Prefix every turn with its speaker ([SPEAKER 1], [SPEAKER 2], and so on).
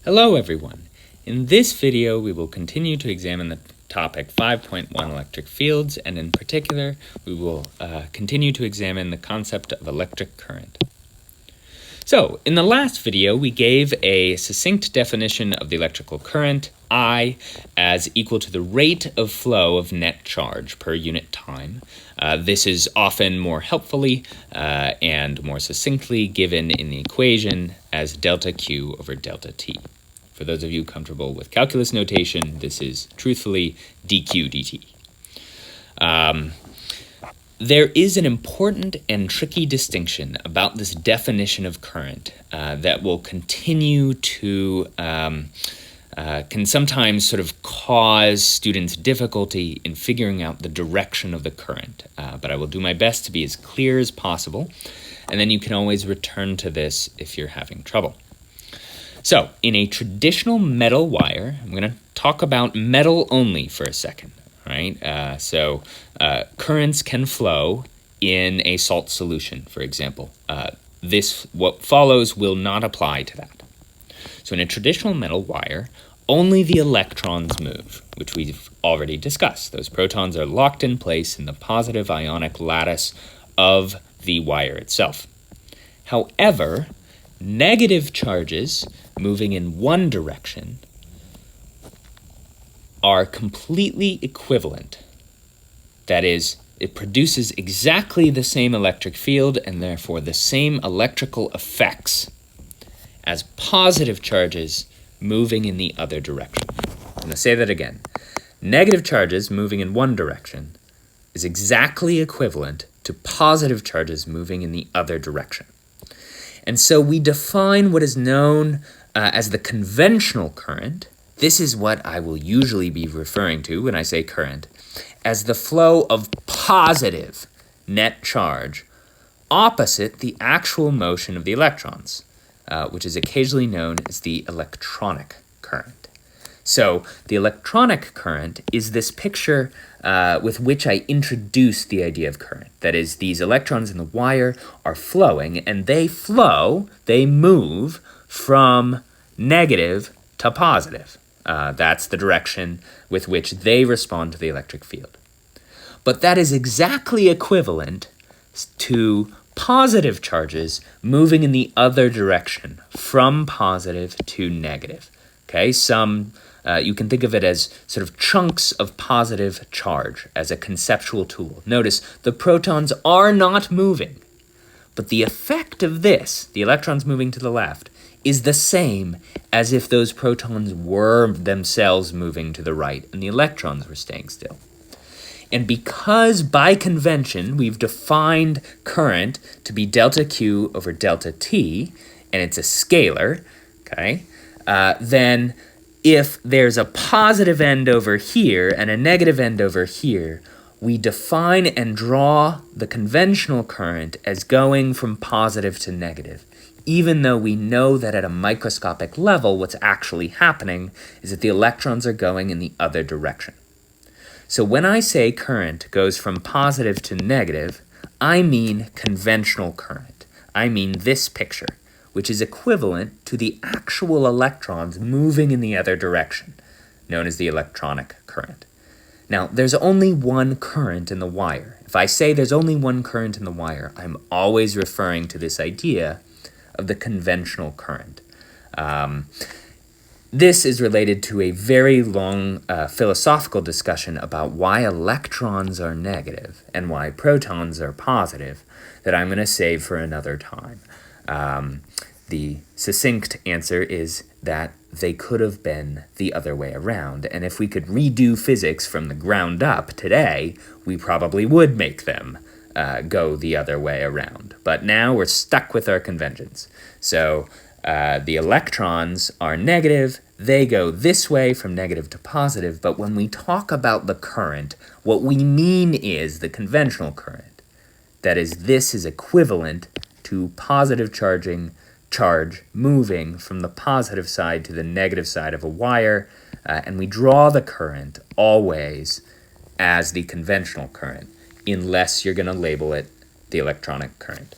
[SPEAKER 1] Hello everyone. In this video we will continue to examine the topic 5.1 electric fields, and in particular we will continue to examine the concept of electric current. So in the last video we gave a succinct definition of the electrical current, I, as equal to the rate of flow of net charge per unit time. This is often more helpfully and more succinctly given in the equation as delta Q over delta T. For those of you comfortable with calculus notation, this is truthfully dq dt. There is an important and tricky distinction about this definition of current that will continue to can sometimes sort of cause students difficulty in figuring out the direction of the current, but I will do my best to be as clear as possible, and then you can always return to this if you're having trouble. So, in a traditional metal wire, I'm going to talk about metal only for a second, right? Currents can flow in a salt solution, for example. What follows will not apply to that. So in a traditional metal wire, only the electrons move, which we've already discussed. Those protons are locked in place in the positive ionic lattice of the wire itself. However, negative charges moving in one direction are completely equivalent. That is, it produces exactly the same electric field and therefore the same electrical effects as positive charges moving in the other direction. I'm going to say that again. Negative charges moving in one direction is exactly equivalent to positive charges moving in the other direction. And so we define what is known as the conventional current. This is what I will usually be referring to when I say current, as the flow of positive net charge opposite the actual motion of the electrons, which is occasionally known as the electronic current. So the electronic current is this picture with which I introduce the idea of current. That is, these electrons in the wire are flowing, and they move from negative to positive. That's the direction with which they respond to the electric field. But that is exactly equivalent to positive charges moving in the other direction, from positive to negative. Okay, you can think of it as sort of chunks of positive charge as a conceptual tool. Notice the protons are not moving, but the effect of this, the electrons moving to the left, is the same as if those protons were themselves moving to the right and the electrons were staying still. And because by convention we've defined current to be delta Q over delta T, and it's a scalar, okay, then if there's a positive end over here and a negative end over here, we define and draw the conventional current as going from positive to negative, even though we know that at a microscopic level what's actually happening is that the electrons are going in the other direction. So when I say current goes from positive to negative, I mean conventional current. I mean this picture, which is equivalent to the actual electrons moving in the other direction, known as the electronic current. Now, there's only one current in the wire. If I say there's only one current in the wire, I'm always referring to this idea of the conventional current. This is related to a very long philosophical discussion about why electrons are negative and why protons are positive that I'm going to save for another time. The succinct answer is that they could have been the other way around, and if we could redo physics from the ground up today, we probably would make them go the other way around. But now we're stuck with our conventions. So the electrons are negative, they go this way from negative to positive, but when we talk about the current, what we mean is the conventional current. That is, this is equivalent to positive charge moving from the positive side to the negative side of a wire, and we draw the current always as the conventional current, unless you're going to label it the electronic current.